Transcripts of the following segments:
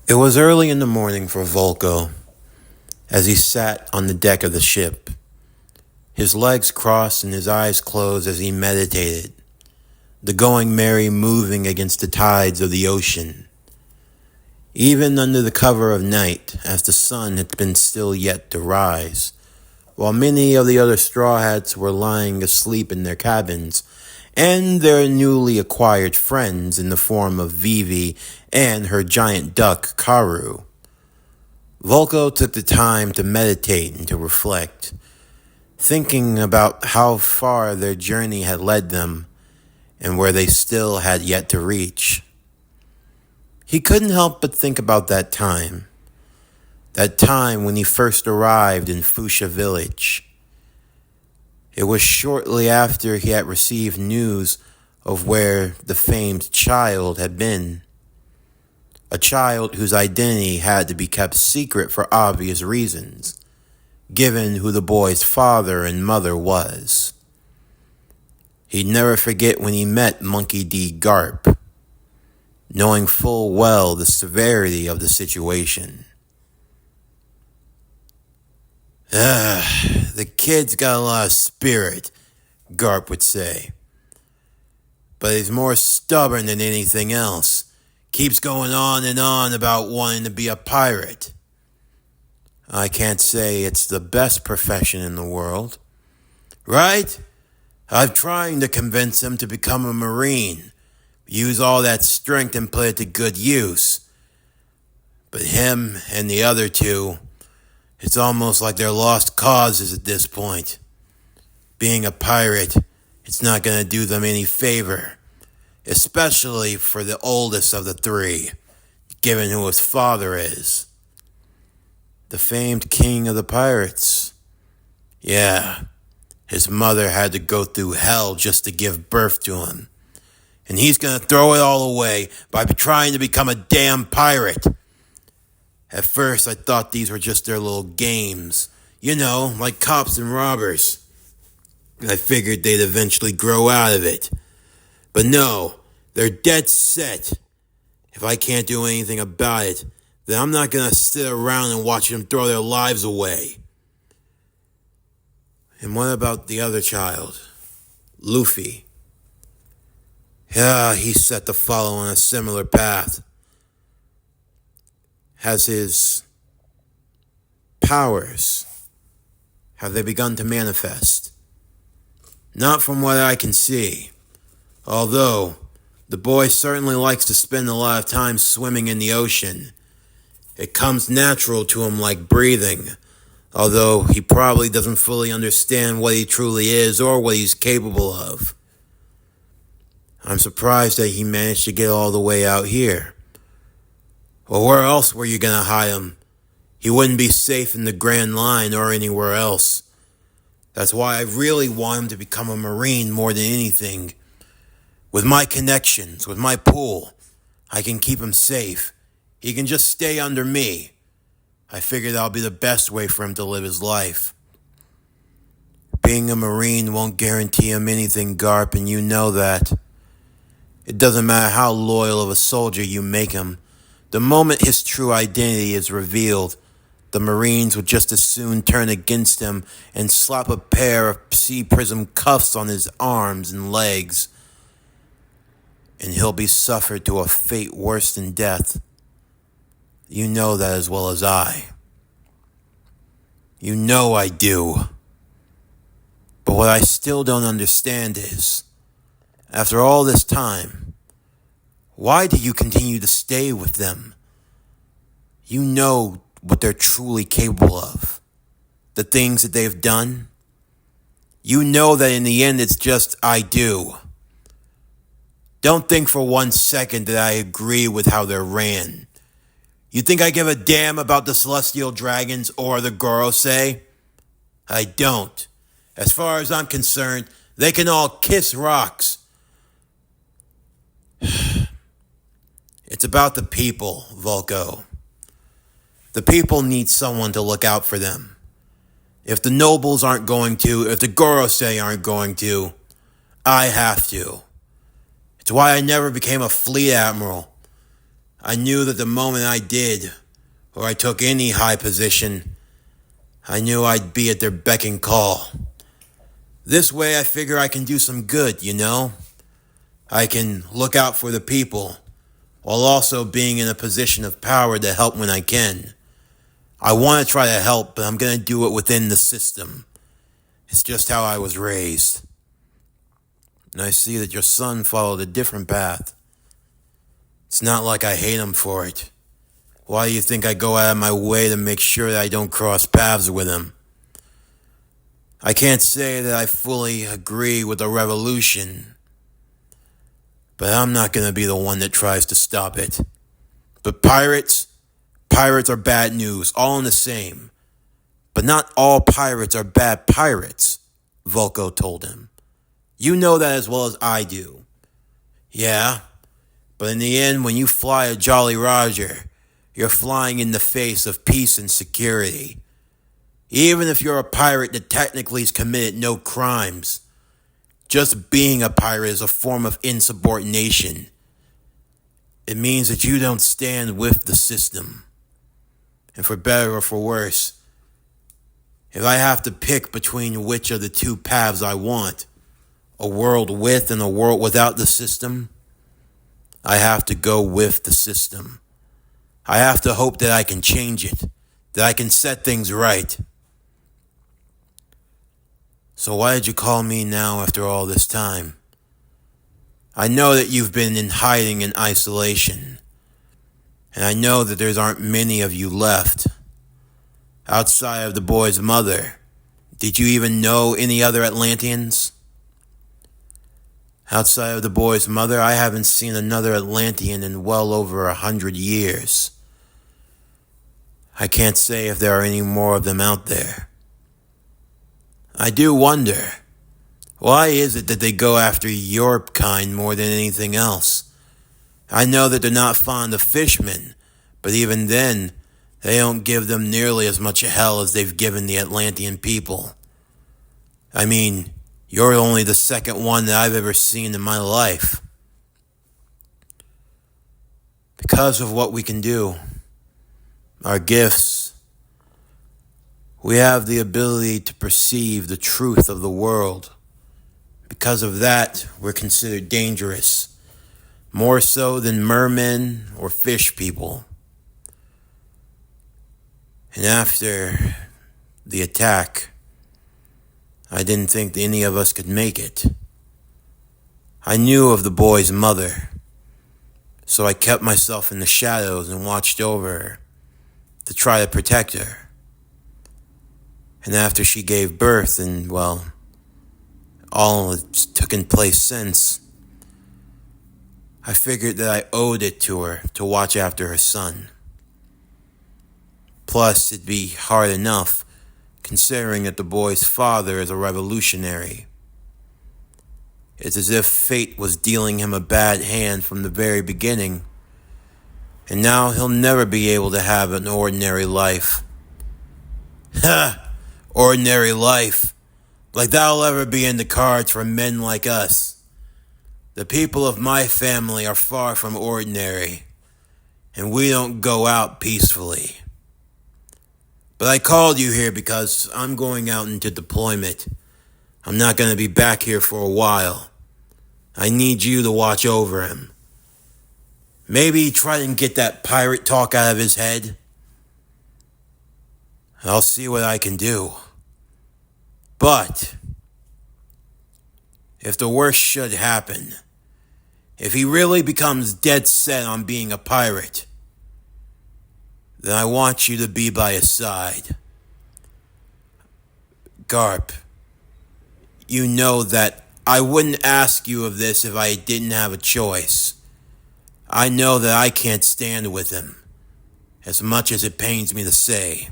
It was early in the morning for Volko as he sat on the deck of the ship, his legs crossed and his eyes closed as he meditated, the going merry moving against the tides of the ocean. Even under the cover of night, as the sun had been still yet to rise, while many of the other straw hats were lying asleep in their cabins, and their newly acquired friends in the form of Vivi and her giant duck, Karu. Volko took the time to meditate and to reflect, thinking about how far their journey had led them and where they still had yet to reach. He couldn't help but think about that time when he first arrived in Fuchsia Village. It was shortly after he had received news of where the famed child had been. A child whose identity had to be kept secret for obvious reasons, given who the boy's father and mother was. He'd never forget when he met Monkey D. Garp, knowing full well the severity of the situation. The kid's got a lot of spirit, Garp would say. But he's more stubborn than anything else. Keeps going on and on about wanting to be a pirate. I can't say it's the best profession in the world. Right? I'm trying to convince him to become a Marine. Use all that strength and put it to good use. But him and the other two, it's almost like they're lost causes at this point. Being a pirate, it's not going to do them any favor. Especially for the oldest of the three, given who his father is. The famed king of the pirates. Yeah, his mother had to go through hell just to give birth to him. And he's going to throw it all away by trying to become a damn pirate. At first, I thought these were just their little games. You know, like cops and robbers. I figured they'd eventually grow out of it. But no, they're dead set. If I can't do anything about it, then I'm not going to sit around and watch them throw their lives away. And what about the other child? Luffy. Yeah, he's set to follow on a similar path. Has his powers, have they begun to manifest? Not from what I can see. Although, the boy certainly likes to spend a lot of time swimming in the ocean. It comes natural to him like breathing, although he probably doesn't fully understand what he truly is or what he's capable of. I'm surprised that he managed to get all the way out here. Well, where else were you going to hide him? He wouldn't be safe in the Grand Line or anywhere else. That's why I really want him to become a Marine more than anything. With my connections, with my pool, I can keep him safe. He can just stay under me. I figure that'll be the best way for him to live his life. Being a Marine won't guarantee him anything, Garp, and you know that. It doesn't matter how loyal of a soldier you make him. The moment his true identity is revealed, the Marines would just as soon turn against him and slap a pair of sea prism cuffs on his arms and legs. And he'll be suffered to a fate worse than death. You know that as well as I. You know I do. But what I still don't understand is, after all this time, why do you continue to stay with them? You know what they're truly capable of. The things that they've done. You know that in the end it's just I do. Don't think for 1 second that I agree with how they're ran. You think I give a damn about the Celestial Dragons or the Gorosei? I don't. As far as I'm concerned, they can all kiss rocks. It's about the people, Volko. The people need someone to look out for them. If the nobles aren't going to, if the Gorosei aren't going to, I have to. It's why I never became a fleet admiral. I knew that the moment I did, or I took any high position, I knew I'd be at their beck and call. This way I figure I can do some good, you know? I can look out for the people, while also being in a position of power to help when I can. I want to try to help, but I'm going to do it within the system. It's just how I was raised. And I see that your son followed a different path. It's not like I hate him for it. Why do you think I go out of my way to make sure that I don't cross paths with him? I can't say that I fully agree with the revolution, but I'm not going to be the one that tries to stop it. But pirates are bad news, all in the same. But not all pirates are bad pirates, Volko told him. You know that as well as I do. Yeah, but in the end, when you fly a Jolly Roger, you're flying in the face of peace and security. Even if you're a pirate that technically has committed no crimes, just being a pirate is a form of insubordination. It means that you don't stand with the system. And for better or for worse, if I have to pick between which of the two paths I want, a world with and a world without the system, I have to go with the system. I have to hope that I can change it, that I can set things right. So why did you call me now after all this time? I know that you've been in hiding and isolation, and I know that there aren't many of you left. Outside of the boy's mother, did you even know any other Atlanteans? Outside of the boy's mother, I haven't seen another Atlantean in well over 100 years. I can't say if there are any more of them out there. I do wonder, why is it that they go after your kind more than anything else? I know that they're not fond of fishmen, but even then, they don't give them nearly as much hell as they've given the Atlantean people. I mean, you're only the second one that I've ever seen in my life. Because of what we can do, our gifts, we have the ability to perceive the truth of the world. Because of that, we're considered dangerous, more so than mermen or fish people. And after the attack, I didn't think that any of us could make it. I knew of the boy's mother, so I kept myself in the shadows and watched over her to try to protect her. And after she gave birth and, well, all that's taken place since, I figured that I owed it to her to watch after her son. Plus, it'd be hard enough, considering that the boy's father is a revolutionary. It's as if fate was dealing him a bad hand from the very beginning, and now he'll never be able to have an ordinary life. Ha! Ordinary life. Like that'll ever be in the cards for men like us. The people of my family are far from ordinary, and we don't go out peacefully. But I called you here because I'm going out into deployment. I'm not going to be back here for a while. I need you to watch over him. Maybe try and get that pirate talk out of his head. I'll see what I can do. But if the worst should happen, if he really becomes dead set on being a pirate, then I want you to be by his side. Garp, you know that I wouldn't ask you of this if I didn't have a choice. I know that I can't stand with him, as much as it pains me to say.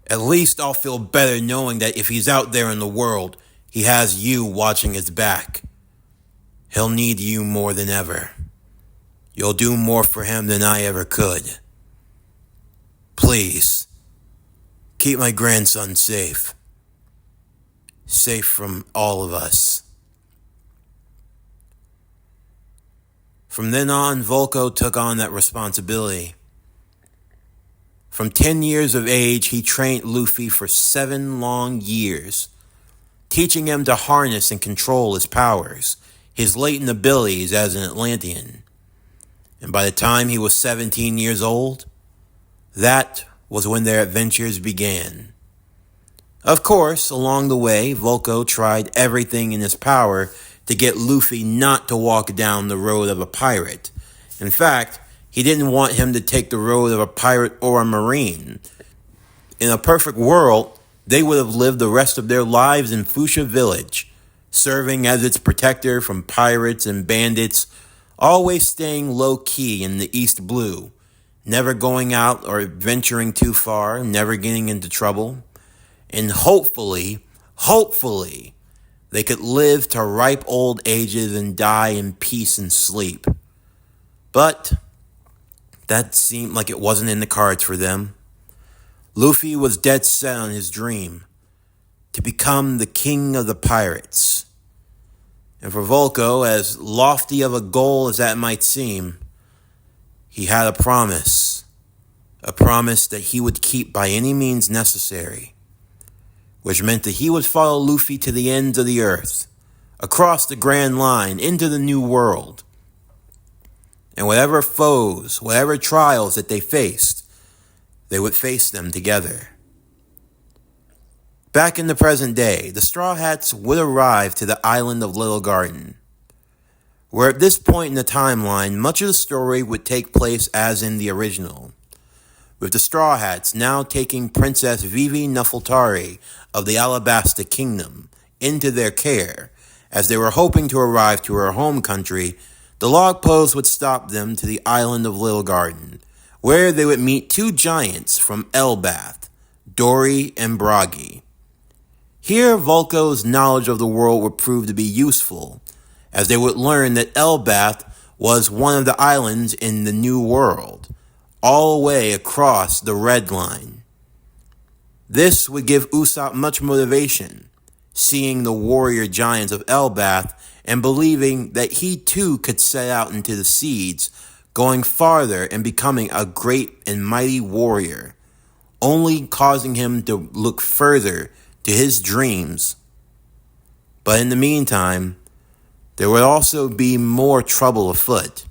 At least I'll feel better knowing that if he's out there in the world, he has you watching his back. He'll need you more than ever. You'll do more for him than I ever could. Please, keep my grandson safe. Safe from all of us. From then on, Volko took on that responsibility. From 10 years of age, he trained Luffy for 7 long years, teaching him to harness and control his powers, his latent abilities as an Atlantean. And by the time he was 17 years old, that was when their adventures began. Of course, along the way, Volko tried everything in his power to get Luffy not to walk down the road of a pirate. In fact, he didn't want him to take the road of a pirate or a marine. In a perfect world, they would have lived the rest of their lives in Fuchsia Village, serving as its protector from pirates and bandits, always staying low-key in the East Blue, never going out or venturing too far, never getting into trouble. And hopefully, they could live to ripe old ages and die in peace and sleep. But that seemed like it wasn't in the cards for them. Luffy was dead set on his dream, to become the king of the pirates. And for Volko, as lofty of a goal as that might seem, he had a promise that he would keep by any means necessary, which meant that he would follow Luffy to the ends of the earth, across the Grand Line, into the New World. And whatever foes, whatever trials that they faced, they would face them together. Back in the present day, the Straw Hats would arrive to the island of Little Garden, where at this point in the timeline, much of the story would take place as in the original, with the Straw Hats now taking Princess Vivi Nefeltari of the Alabasta Kingdom into their care, as they were hoping to arrive to her home country. The log post would stop them to the island of Little Garden, where they would meet 2 giants from Elbath, Dory and Bragi. Here, Volko's knowledge of the world would prove to be useful, as they would learn that Elbath was one of the islands in the New World, all the way across the Red Line. This would give Usopp much motivation, seeing the warrior giants of Elbath and believing that he too could set out into the seas, going farther and becoming a great and mighty warrior, only causing him to look further to his dreams. But in the meantime, there would also be more trouble afoot,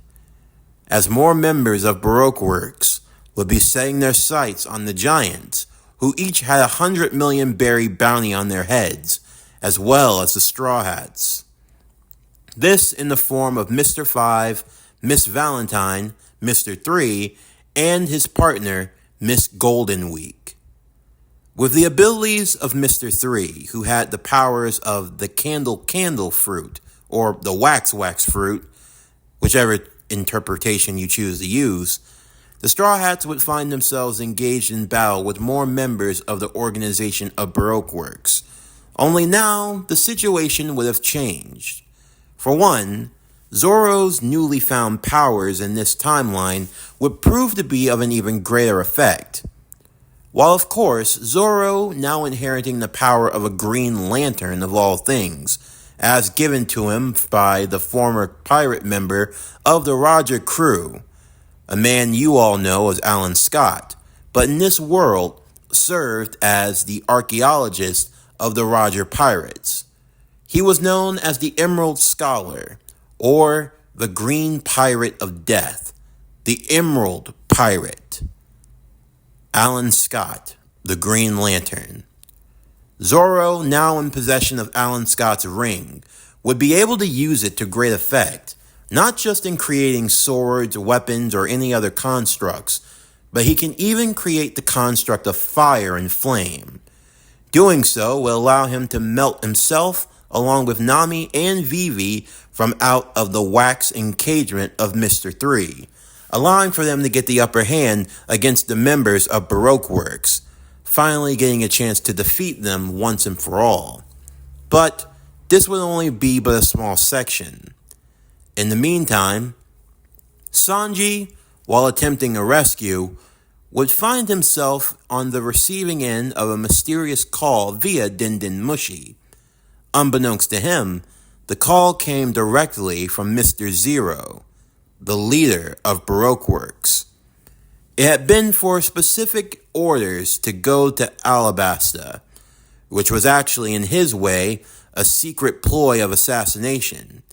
as more members of Baroque Works would be setting their sights on the giants, who each had 100 million berry bounty on their heads, as well as the Straw Hats. This in the form of Mr. 5, Miss Valentine, Mr. 3, and his partner, Miss Golden Week. With the abilities of Mr. 3, who had the powers of the candle fruit, or the wax fruit, whichever interpretation you choose to use, the Straw Hats would find themselves engaged in battle with more members of the organization of Baroque Works. Only now, the situation would have changed. For one, Zoro's newly found powers in this timeline would prove to be of an even greater effect. While of course, Zoro now inheriting the power of a Green Lantern of all things, as given to him by the former pirate member of the Roger crew, a man you all know as Alan Scott, but in this world served as the archaeologist of the Roger Pirates. He was known as the Emerald Scholar, or the Green Pirate of Death, the Emerald Pirate. Alan Scott, the Green Lantern. Zoro, now in possession of Alan Scott's ring, would be able to use it to great effect, not just in creating swords, weapons, or any other constructs, but he can even create the construct of fire and flame. Doing so will allow him to melt himself along with Nami and Vivi from out of the wax encagement of Mr. 3, allowing for them to get the upper hand against the members of Baroque Works, finally getting a chance to defeat them once and for all. But this would only be but a small section. In the meantime, Sanji, while attempting a rescue, would find himself on the receiving end of a mysterious call via Din Din Mushi. Unbeknownst to him, the call came directly from Mr. Zero, the leader of Baroque Works. It had been for specific orders to go to Alabasta, which was actually in his way a secret ploy of assassination,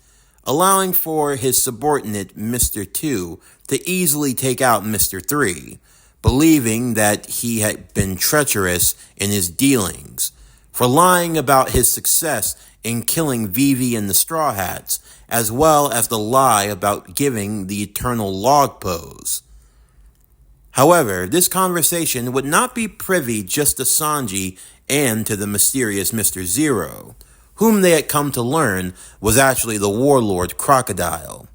allowing for his subordinate Mr. 2 to easily take out Mr. 3, believing that he had been treacherous in his dealings, for lying about his success in killing Vivi and the Straw Hats, as well as the lie about giving the eternal log pose. However, this conversation would not be privy just to Sanji and to the mysterious Mr. Zero, whom they had come to learn was actually the warlord Crocodile.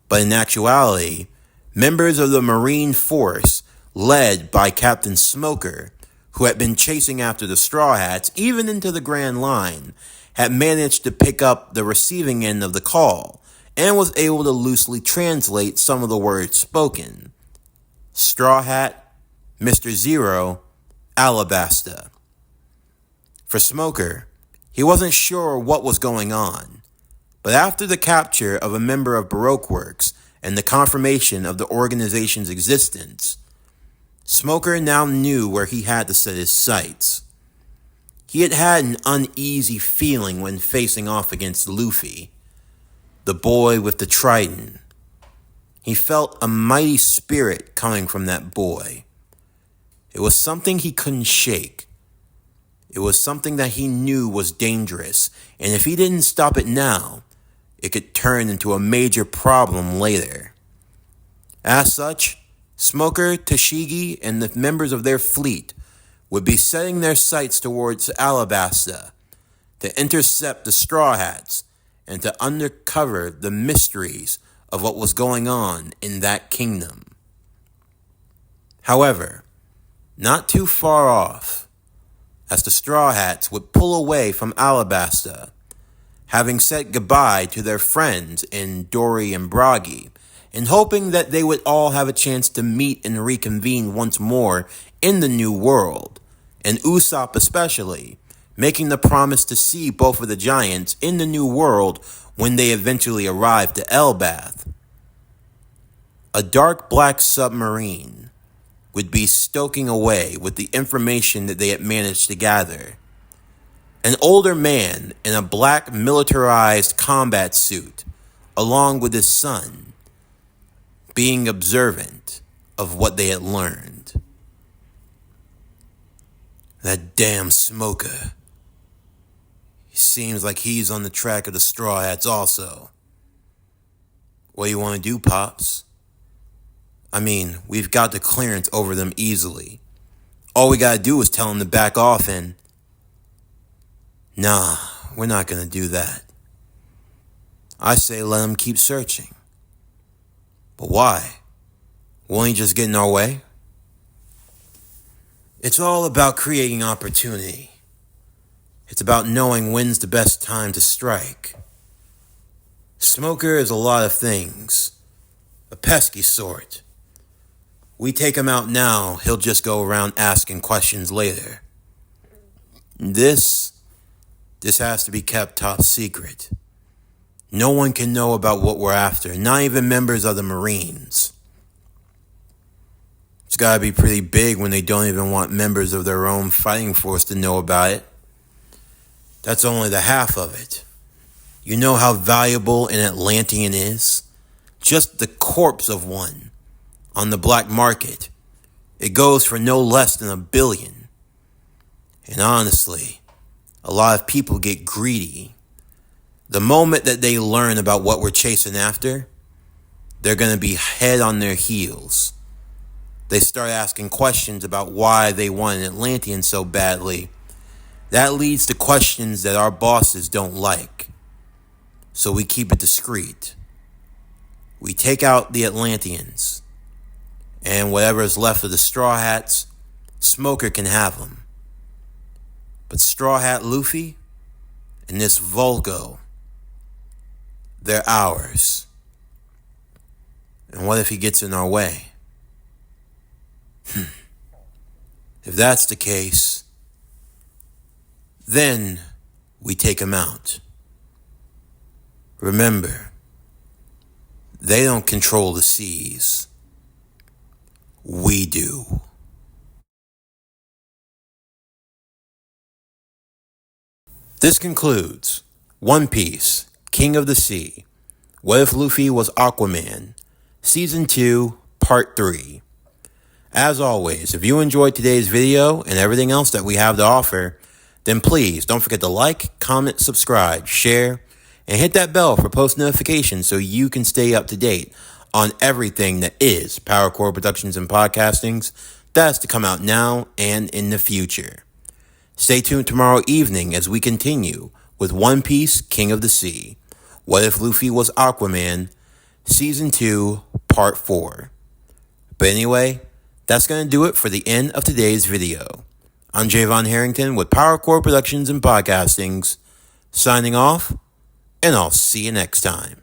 But in actuality, members of the Marine Force, led by Captain Smoker, who had been chasing after the Straw Hats even into the Grand Line, had managed to pick up the receiving end of the call and was able to loosely translate some of the words spoken. Straw Hat, Mr. Zero, Alabasta. For Smoker, he wasn't sure what was going on, but after the capture of a member of Baroque Works and the confirmation of the organization's existence, Smoker now knew where he had to set his sights. He had had an uneasy feeling when facing off against Luffy, the boy with the trident. He felt a mighty spirit coming from that boy. It was something he couldn't shake. It was something that he knew was dangerous, and if he didn't stop it now, it could turn into a major problem later. As such, Smoker, Tashigi, and the members of their fleet would be setting their sights towards Alabasta to intercept the Straw Hats and to uncover the mysteries of what was going on in that kingdom. However, not too far off, as the Straw Hats would pull away from Alabasta, having said goodbye to their friends in Dory and Bragi, and hoping that they would all have a chance to meet and reconvene once more in the new world, and Usopp especially, making the promise to see both of the giants in the new world when they eventually arrived to Elbath. A dark black submarine would be stoking away with the information that they had managed to gather. An older man in a black militarized combat suit, along with his son, being observant of what they had learned. That damn Smoker. He seems like he's on the track of the Straw Hats also. What do you want to do, Pops? I mean, we've got the clearance over them easily. All we gotta do is tell them to back off and... Nah, we're not gonna do that. I say let them keep searching. But why? Won't he just get in our way? It's all about creating opportunity. It's about knowing when's the best time to strike. Smoker is a lot of things. A pesky sort. We take him out now, he'll just go around asking questions later. This has to be kept top secret. No one can know about what we're after, not even members of the Marines. It's gotta be pretty big when they don't even want members of their own fighting force to know about it. That's only the half of it. You know how valuable an Atlantean is? Just the corpse of one. On the black market, it goes for no less than $1 billion. And honestly, a lot of people get greedy. The moment that they learn about what we're chasing after, they're going to be head on their heels. They start asking questions about why they want an Atlantean so badly. That leads to questions that our bosses don't like. So we keep it discreet. We take out the Atlanteans. And whatever is left of the Straw Hats, Smoker can have them. But Straw Hat Luffy and this Volko, they're ours. And what if he gets in our way? If that's the case, then we take him out. Remember, They don't control the seas. We do. This concludes One Piece, King of the Sea. What if Luffy was Aquaman? Season 2, Part 3. As always, if you enjoyed today's video and everything else that we have to offer, then please don't forget to like, comment, subscribe, share, and hit that bell for post notifications so you can stay up to date on everything that is Power Core Productions and Podcastings that's to come out now and in the future. Stay tuned tomorrow evening as we continue with One Piece, King of the Sea. What if Luffy was Aquaman? Season 2, Part 4. But anyway, that's going to do it for the end of today's video. I'm Javon Harrington with Power Core Productions and Podcastings, signing off, and I'll see you next time.